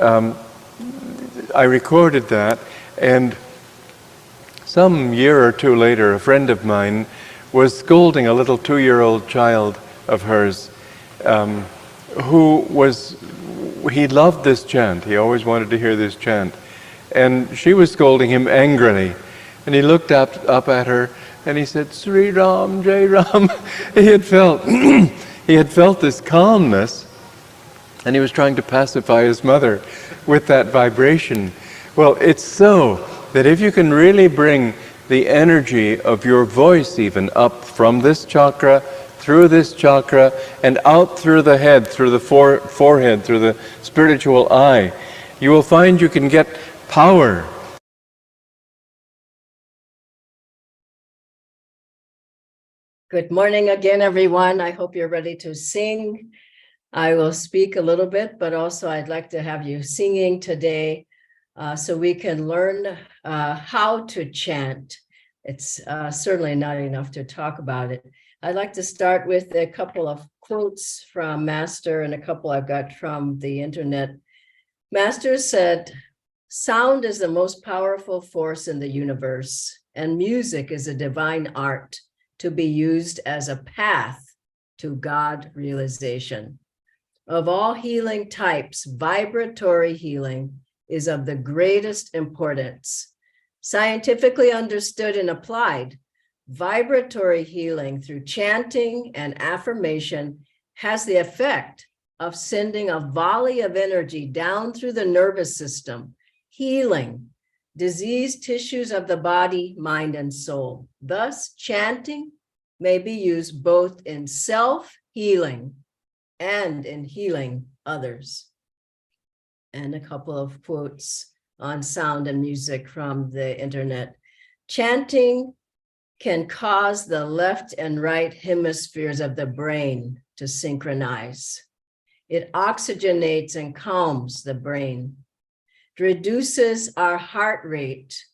I recorded that, and some year or two later, a friend of mine was scolding a little 2-year-old child of hers he loved this chant. He always wanted to hear this chant. And she was scolding him angrily. And he looked up at her and he said, Sri Ram, Jai Ram. he had felt this calmness, and he was trying to pacify his mother with that vibration. Well, it's so that if you can really bring the energy of your voice even up from this chakra, through this chakra, and out through the head, through the forehead, through the spiritual eye, you will find you can get power. Good morning again, everyone. I hope you're ready to sing. I will speak a little bit, but also I'd like to have you singing today so we can learn how to chant. It's certainly not enough to talk about it. I'd like to start with a couple of quotes from Master and a couple I've got from the internet. Master said, "Sound is the most powerful force in the universe, and music is a divine art to be used as a path to God realization. Of all healing types, vibratory healing is of the greatest importance. Scientifically understood and applied, vibratory healing through chanting and affirmation has the effect of sending a volley of energy down through the nervous system, healing diseased tissues of the body, mind, and soul. Thus, chanting may be used both in self-healing and in healing others." And a couple of quotes on sound and music from the internet. Chanting can cause the left and right hemispheres of the brain to synchronize. It oxygenates and calms the brain. It reduces our heart rate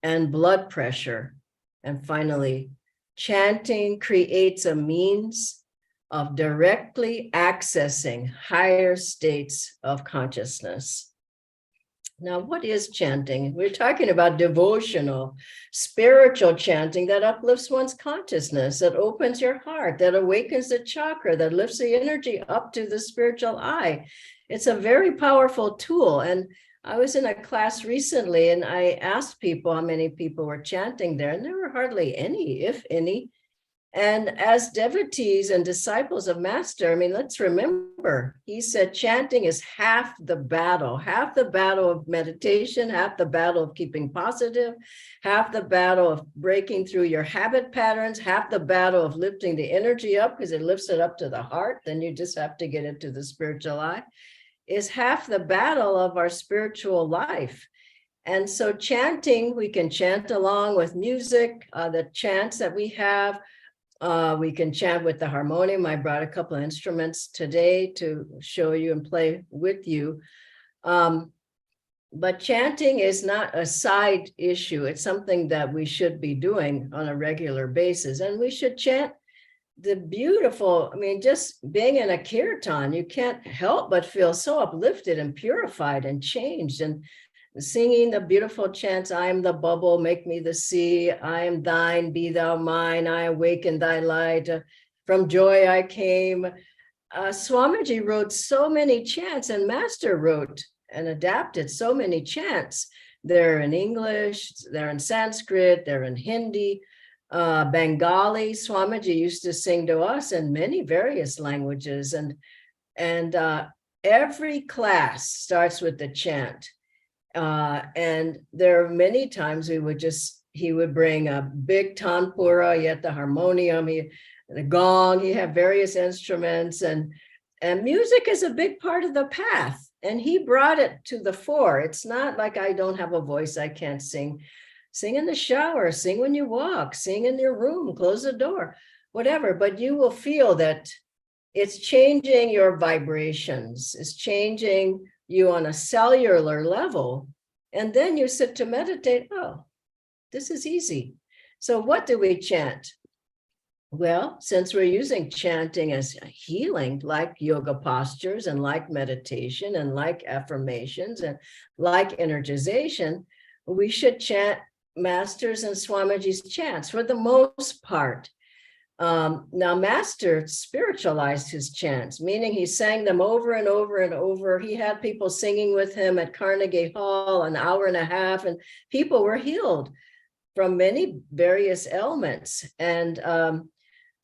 and blood pressure. And finally, chanting creates a means of directly accessing higher states of consciousness. Now, what is chanting? We're talking about devotional, spiritual chanting that uplifts one's consciousness, that opens your heart, that awakens the chakra, that lifts the energy up to the spiritual eye. It's a very powerful tool. And I was in a class recently and I asked people how many people were chanting there, and there were hardly any, if any. And as devotees and disciples of Master, I mean, let's remember, he said chanting is half the battle of meditation, half the battle of keeping positive, half the battle of breaking through your habit patterns, half the battle of lifting the energy up because it lifts it up to the heart. Then you just have to get it to the spiritual eye, is half the battle of our spiritual life. And so chanting, we can chant along with music, the chants that we have. We can chant with the harmonium. I brought a couple of instruments today to show you and play with you. But chanting is not a side issue. It's something that we should be doing on a regular basis. And we should chant the beautiful, I mean, just being in a kirtan, you can't help but feel so uplifted and purified and changed. And singing the beautiful chants, I am the bubble, make me the sea, I am thine, be thou mine, I awaken thy light, from joy I came. Swamiji wrote so many chants, and Master wrote and adapted so many chants. They're in English, they're in Sanskrit, they're in Hindi, Bengali. Swamiji used to sing to us in many various languages, and every class starts with the chant. And there are many times he would bring a big tanpura, he had the harmonium, the gong, he had various instruments, and music is a big part of the path. And he brought it to the fore. It's not like I don't have a voice, I can't sing. Sing in the shower, sing when you walk, sing in your room, close the door, whatever. But you will feel that it's changing your vibrations, it's changing you on a cellular level, and then you sit to meditate. Oh, this is easy. So what do we chant? Well, since we're using chanting as healing, like yoga postures and like meditation and like affirmations and like energization, we should chant Masters and Swamiji's chants for the most part. Now, Master spiritualized his chants, meaning he sang them over and over and over. He had people singing with him at Carnegie Hall an hour and a half, and people were healed from many various ailments. And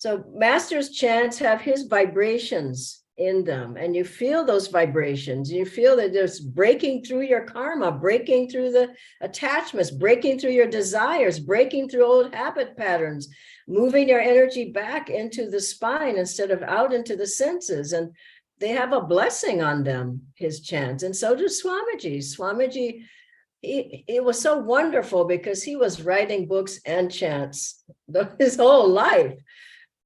so Master's chants have his vibrations in them, and you feel those vibrations. You feel that there's breaking through your karma, breaking through the attachments, breaking through your desires, breaking through old habit patterns, moving your energy back into the spine instead of out into the senses. And they have a blessing on them, his chants. And so does Swamiji. Swamiji, it was so wonderful because he was writing books and chants his whole life.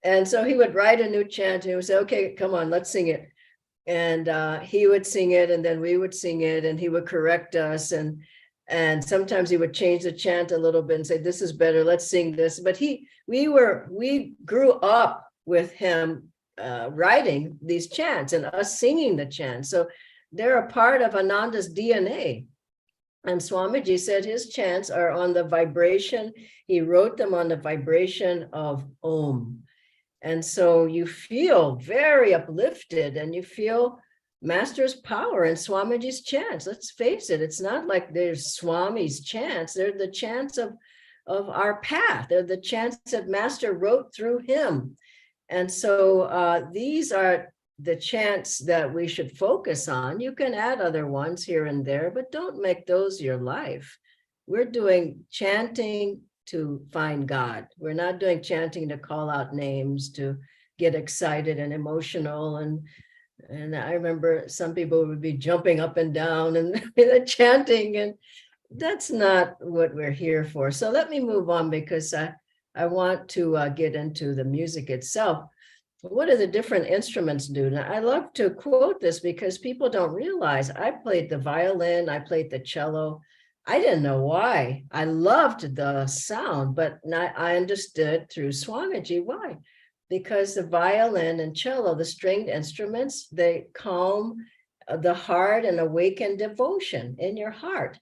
And so he would write a new chant and he would say, okay, come on, let's sing it. And he would sing it and then we would sing it and he would correct us. And sometimes he would change the chant a little bit and say, this is better, let's sing this. But we grew up with him writing these chants and us singing the chants. So they're a part of Ananda's DNA. And Swamiji said his chants are on the vibration. He wrote them on the vibration of Om. And so you feel very uplifted and you feel Master's power in Swamiji's chants. Let's face it, it's not like there's Swami's chants. They're the chants of our path. They're the chants that Master wrote through him. And so these are the chants that we should focus on. You can add other ones here and there, but don't make those your life. We're doing chanting to find God. We're not doing chanting to call out names, to get excited and emotional. And I remember some people would be jumping up and down and chanting, and that's not what we're here for. So let me move on because I want to get into the music itself. What do the different instruments do? Now, I love to quote this because people don't realize I played the violin, I played the cello. I didn't know why. I loved the sound, but I understood through Swamiji why. Because the violin and cello, the stringed instruments, they calm the heart and awaken devotion in your heart.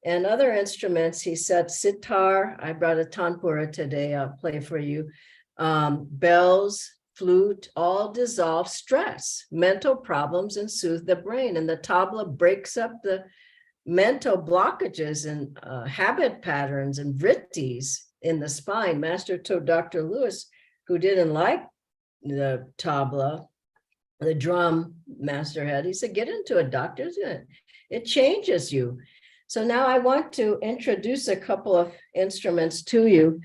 And other instruments, he said, sitar, I brought a tanpura today, I'll play for you, bells, flute, all dissolve stress, mental problems, and soothe the brain. And the tabla breaks up the mental blockages and habit patterns and vrittis in the spine. Master told Dr. Lewis, who didn't like the tabla, the drum Master had, he said, get into a doctor's, it changes you. So now I want to introduce a couple of instruments to you.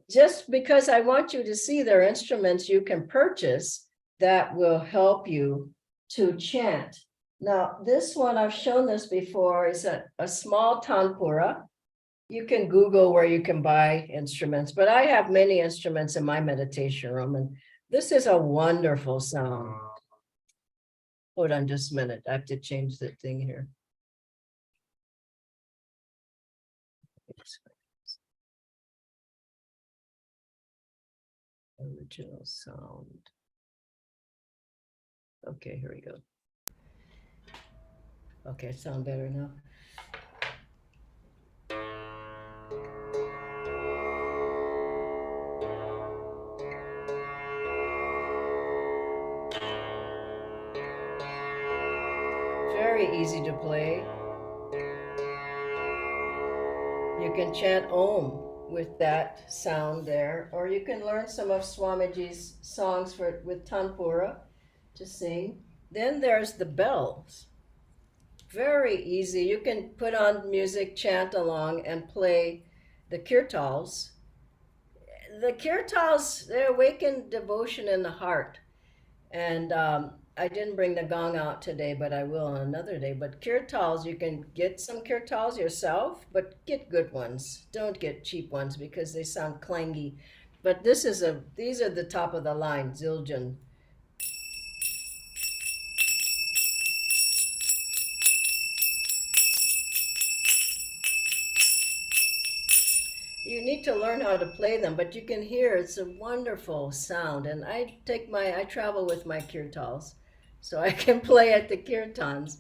Just because I want you to see their instruments you can purchase that will help you to chant. Now, this one, I've shown this before, is a small tanpura. You can Google where you can buy instruments, but I have many instruments in my meditation room, and this is a wonderful sound. Hold on just a minute. I have to change the thing here. Original sound. Okay, here we go. Okay, sound better now. Very easy to play. You can chant Om with that sound there, or you can learn some of Swamiji's songs with tanpura to sing. Then there's the bells. Very easy. You can put on music, chant along, and play the kirtals. The kirtals, they awaken devotion in the heart. And I didn't bring the gong out today, but I will on another day. But kirtals, you can get some kirtals yourself, but get good ones. Don't get cheap ones because they sound clangy. But these are the top of the line, Zildjian. you need to learn how to play them, but you can hear it's a wonderful sound. And I travel with my kirtals, so I can play at the kirtans.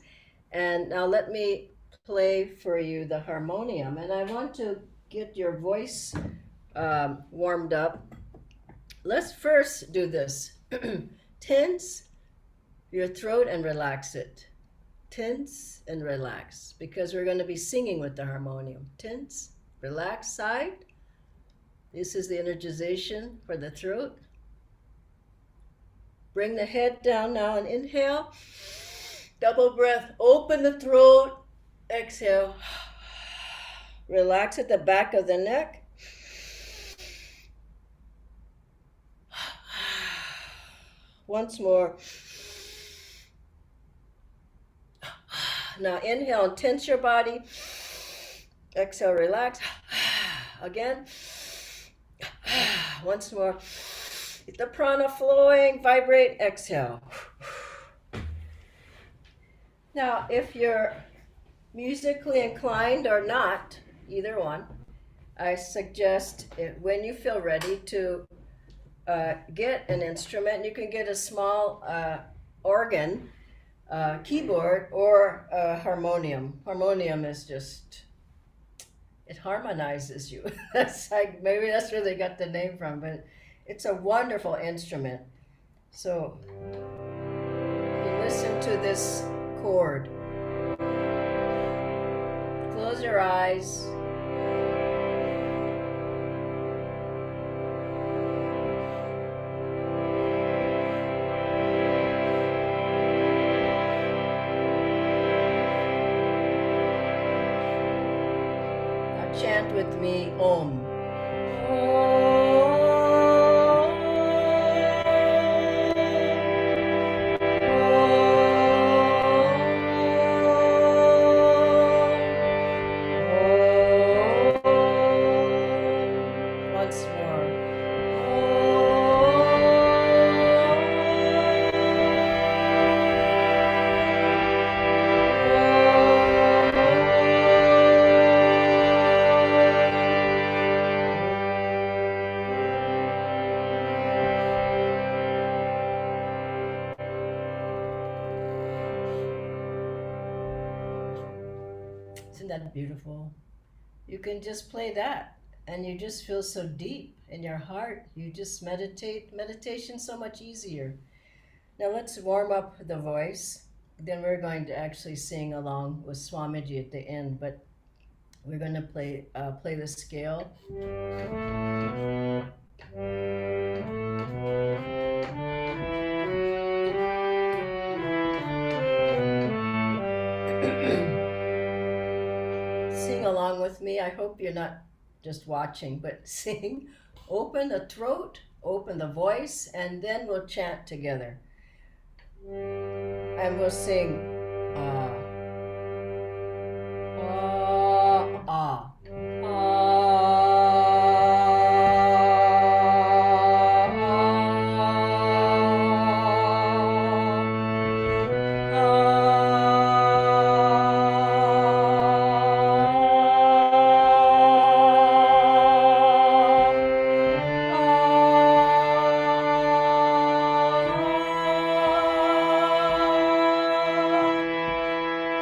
And now let me play for you the harmonium. And I want to get your voice warmed up. Let's first do this. Tense your throat and relax it. Tense and relax, because we're going to be singing with the harmonium. Tense, relax, side. This is the energization for the throat. Bring the head down now and inhale. Double breath, open the throat. Exhale. Relax at the back of the neck. Once more. Now inhale and tense your body. Exhale, relax. Again. Once more. Get the prana flowing. Vibrate. Exhale. Now, if you're musically inclined or not, either one, I suggest when you feel ready to get an instrument. You can get a small organ, keyboard, or a harmonium. Harmonium is just, it harmonizes you. That's like, maybe that's where they got the name from, but it's a wonderful instrument. So you listen to this chord. Close your eyes. Chant with me, Om. Once more. Isn't that beautiful? You can just play that and you just feel so deep in your heart. You just meditate. Meditation's so much easier. Now let's warm up the voice. Then we're going to actually sing along with Swamiji at the end, but we're going to play the scale. Sing along with me. I hope you're not just watching, but sing. Open the throat, open the voice, and then we'll chant together. And we'll sing ah, ah,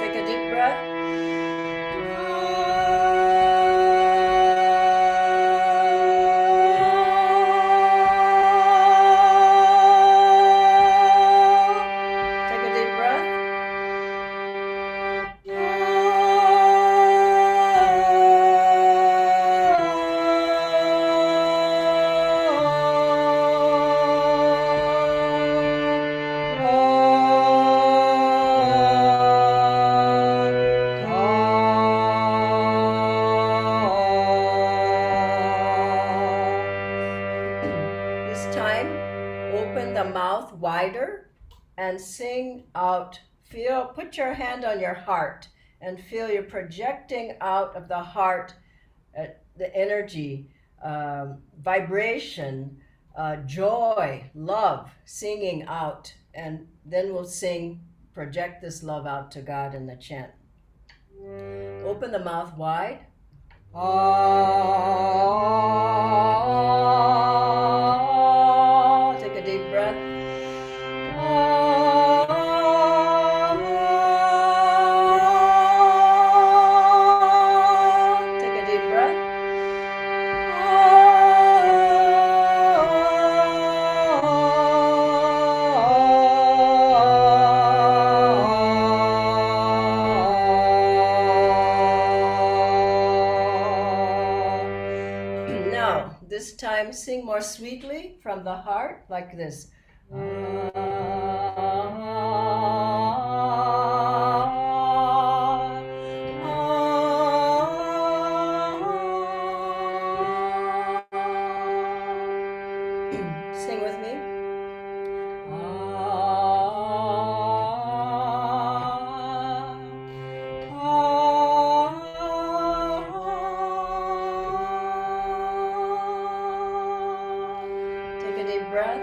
Take a deep breath. Take a deep breath. This time, open the mouth wider and sing out. Put your hand on your heart and feel you're projecting out of the heart the energy, vibration, joy, love, singing out. And then we'll project this love out to God in the chant. Open the mouth wide. Take a deep breath. Take a deep breath. Now, this time sing more sweetly from the heart, like this. Sing with me. Take a deep breath.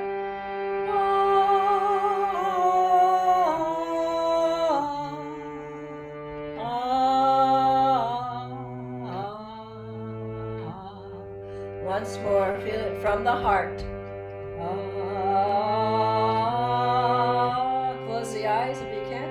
Once more, feel it from the heart. Close the eyes if you can.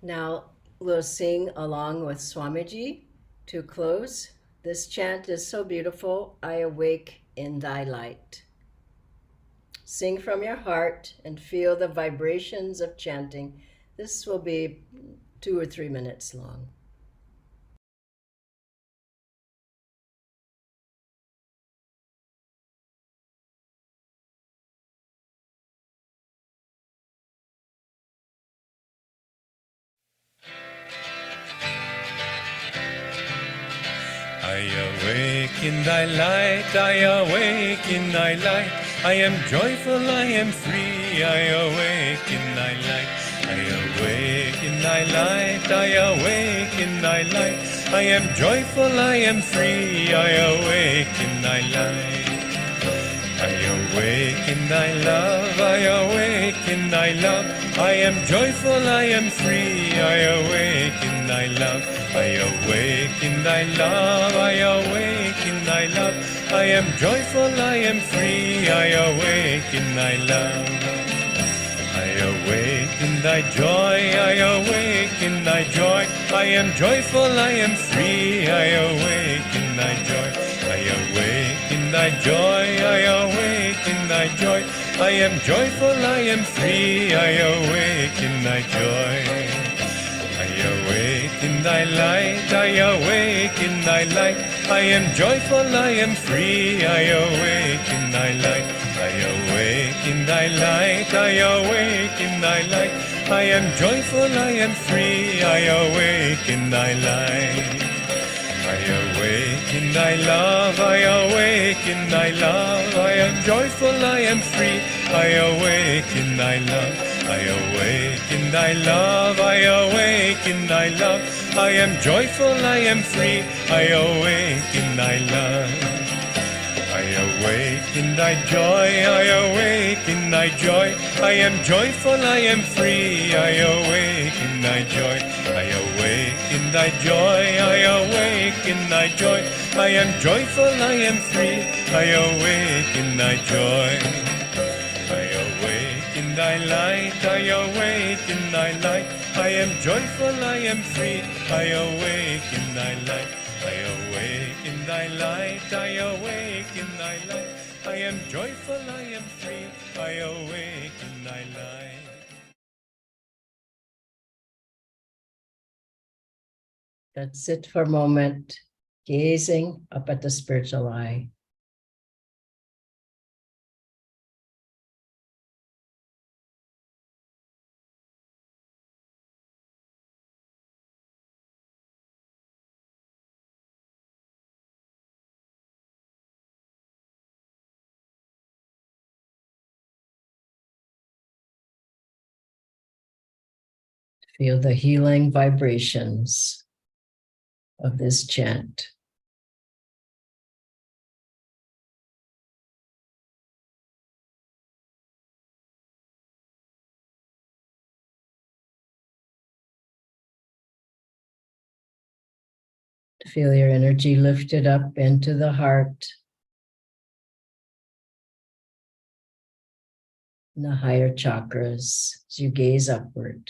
Now we'll sing along with Swamiji to close. This chant is so beautiful. I awake in thy light. Sing from your heart and feel the vibrations of chanting. This will be 2 or 3 minutes long. I awake in thy light, I awake in thy light. I am joyful, I am free, I awake in thy light. I awake in thy light, I awake in thy light. I am joyful, I am free, I awake in thy light. I awake in thy love, I awake in thy love. I am joyful, I am free, I awake in thy love. I awake in thy love, I awake in thy love. I am joyful, I am free, I awake in thy love. I awake in thy joy, I awake in thy joy. I am joyful, I am free, I awake in thy joy. I awake in thy joy, I awake in thy joy. I am joyful, I am free, I awake in thy joy. I awake in thy light, I awake in thy light. I am joyful, I am free, I awake in thy light. I awake in thy light, I awake in thy light. I am joyful, I am free, I awake in thy light. I awake in thy love, I awake in thy love. I am joyful, I am free, I awake in thy love. I awake in thy love, I awake in thy love. I am joyful, I am free, I awake in thy love. I awake in thy joy, I awake in thy joy. I am joyful, I am free, I awake in thy joy. I awake in thy joy, I awake in thy joy. I am joyful, I am free, I awake in thy joy. I awake in thy light, I awake in thy light. I am joyful, I am free, I awake in thy light. I awake in thy light, I awake in thy light. I am joyful, I am free, I awake in thy light. Let's sit for a moment, gazing up at the spiritual eye. Feel the healing vibrations of this chant. Feel your energy lifted up into the heart, and the higher chakras as you gaze upward.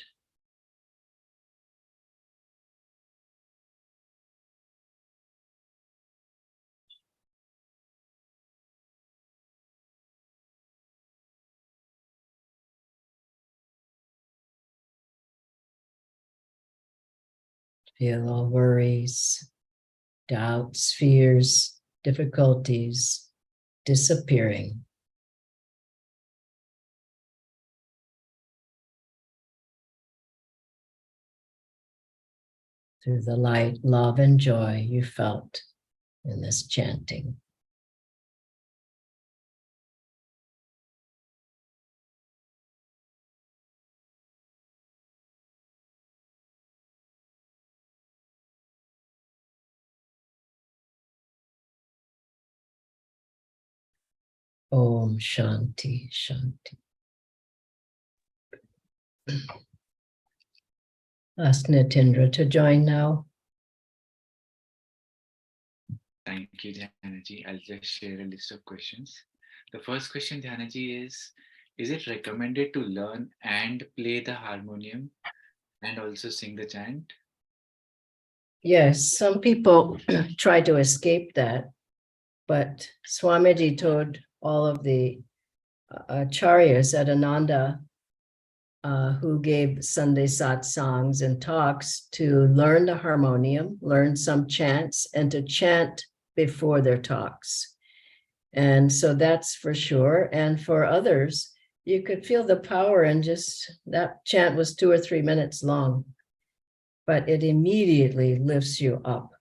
Feel all worries, doubts, fears, difficulties disappearing. Through the light, love, and joy you felt in this chanting. Om Shanti, Shanti. Ask Nitindra to join now. Thank you, Dhyanaji. I'll just share a list of questions. The first question, Dhyanaji, is it recommended to learn and play the harmonium and also sing the chant? Yes, some people try to escape that, but Swamiji told all of the acharyas at Ananda who gave Sunday satsangs and talks to learn the harmonium, learn some chants, and to chant before their talks. And so that's for sure. And for others, you could feel the power, and just that chant was 2 or 3 minutes long, but it immediately lifts you up.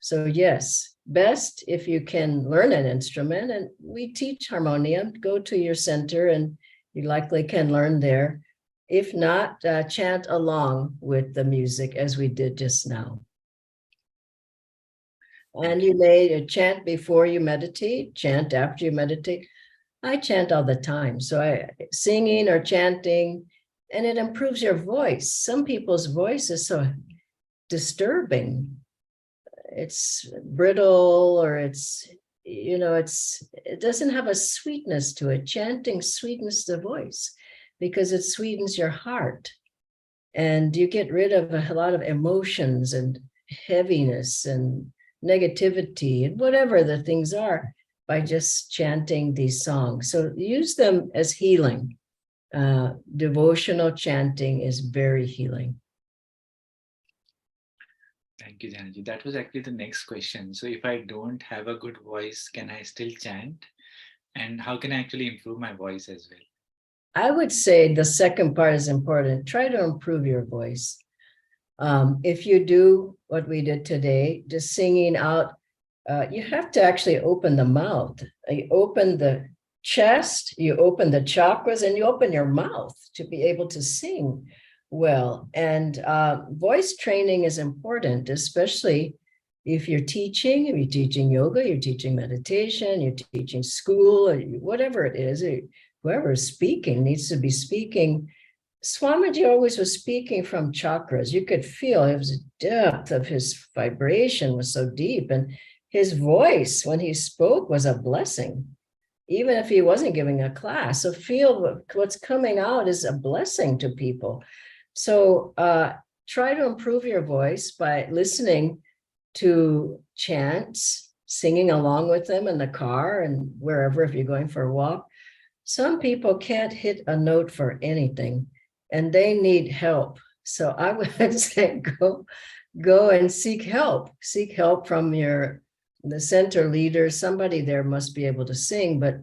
So yes, best if you can learn an instrument, and we teach harmonium, go to your center and you likely can learn there. If not, chant along with the music as we did just now. And you may chant before you meditate, chant after you meditate. I chant all the time. So singing or chanting, and it improves your voice. Some people's voice is so disturbing. It's brittle, or it doesn't have a sweetness to it. Chanting sweetens the voice because it sweetens your heart. And you get rid of a lot of emotions and heaviness and negativity and whatever the things are by just chanting these songs. So use them as healing. Devotional chanting is very healing. Thank you, Dhyanaji. That was actually the next question. So if I don't have a good voice, can I still chant? And how can I actually improve my voice as well? I would say the second part is important. Try to improve your voice. If you do what we did today, just singing out, you have to actually open the mouth. You open the chest, you open the chakras, and you open your mouth to be able to sing well. And voice training is important, especially if you're teaching yoga, you're teaching meditation, you're teaching school, or whatever it is, whoever is speaking needs to be speaking. Swamiji always was speaking from chakras. You could feel the depth of his vibration was so deep, and his voice when he spoke was a blessing, even if he wasn't giving a class. So feel what's coming out is a blessing to people. So try to improve your voice by listening to chants, singing along with them in the car and wherever, if you're going for a walk. Some people can't hit a note for anything, and they need help. So I would say go and seek help. Seek help from the center leader. Somebody there must be able to sing, but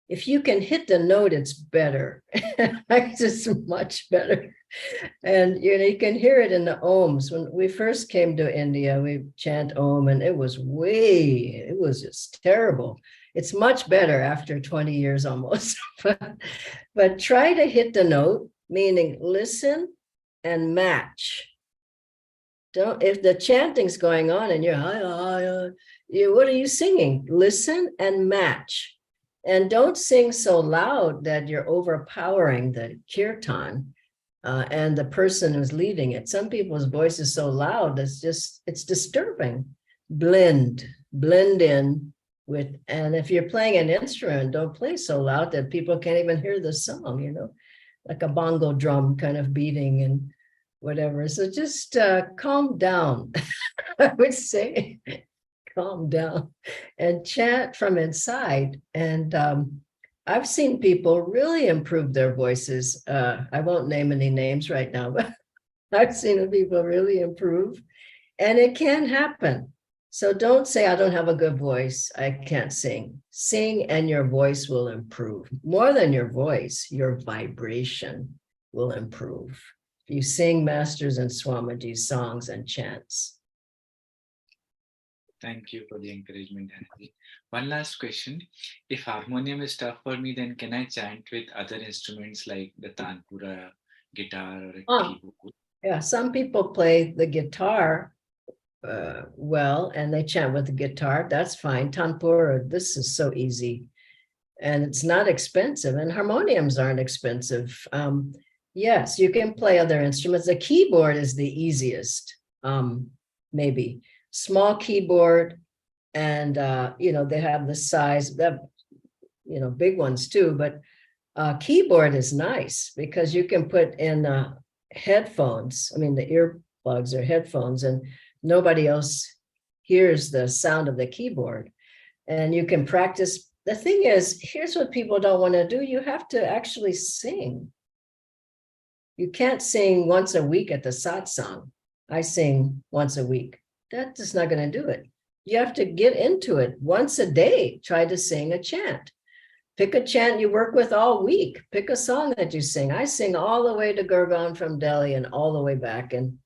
if you can hit the note, it's better. It's just much better. And you can hear it in the ohms. When we first came to India, we chant Om, and it was just terrible. It's much better after 20 years almost. But try to hit the note, meaning listen and match. Don't, if the chanting's going on and you're, what are you singing? Listen and match. And don't sing so loud that you're overpowering the kirtan and the person who's leading it. Some people's voice is so loud, it's disturbing. Blend in with, and if you're playing an instrument, don't play so loud that people can't even hear the song, you know, like a bongo drum kind of beating and whatever. So just calm down. I would say calm down and chant from inside. And I've seen people really improve their voices. I won't name any names right now, but I've seen people really improve, and it can happen. So don't say, I don't have a good voice, I can't sing. Sing and your voice will improve. More than your voice, your vibration will improve. If you sing Masters and Swamiji's songs and chants. Thank you for the encouragement, Dhyanaji. One last question. If harmonium is tough for me, then can I chant with other instruments like the tanpura, guitar, or a keyboard? Yeah, some people play the guitar well, and they chant with the guitar. That's fine. Tanpura, this is so easy. And it's not expensive, and harmoniums aren't expensive. Yes, you can play other instruments. The keyboard is the easiest, maybe. Small keyboard, and you know, they have the size, that, you know, big ones too, but keyboard is nice because you can put in headphones, I mean the earplugs or headphones, and nobody else hears the sound of the keyboard, and you can practice. The thing is, here's what people don't want to do. You have to actually sing. You can't sing once a week at the satsang. I sing once a week. That is not going to do it. You have to get into it once a day. Try to sing a chant. Pick a chant you work with all week. Pick a song that you sing. I sing all the way to Gurgaon from Delhi and all the way back. And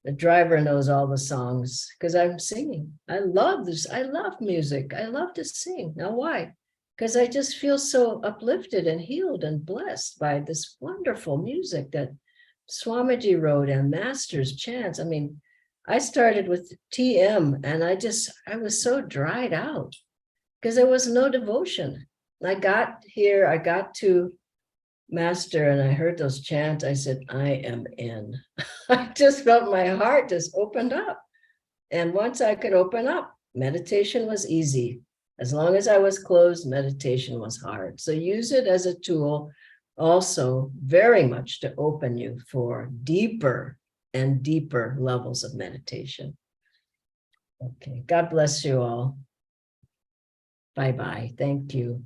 the driver knows all the songs because I'm singing. I love this. I love music. I love to sing. Now, why? Because I just feel so uplifted and healed and blessed by this wonderful music that Swamiji wrote and masters chants. I mean, I started with TM and I was so dried out because there was no devotion. I got here, I got to master and I heard those chants. I said, I am in. I just felt my heart just opened up. And once I could open up, meditation was easy. As long as I was closed, meditation was hard. So use it as a tool also very much to open you for deeper and deeper levels of meditation. Okay, God bless you all. Bye-bye. Thank you.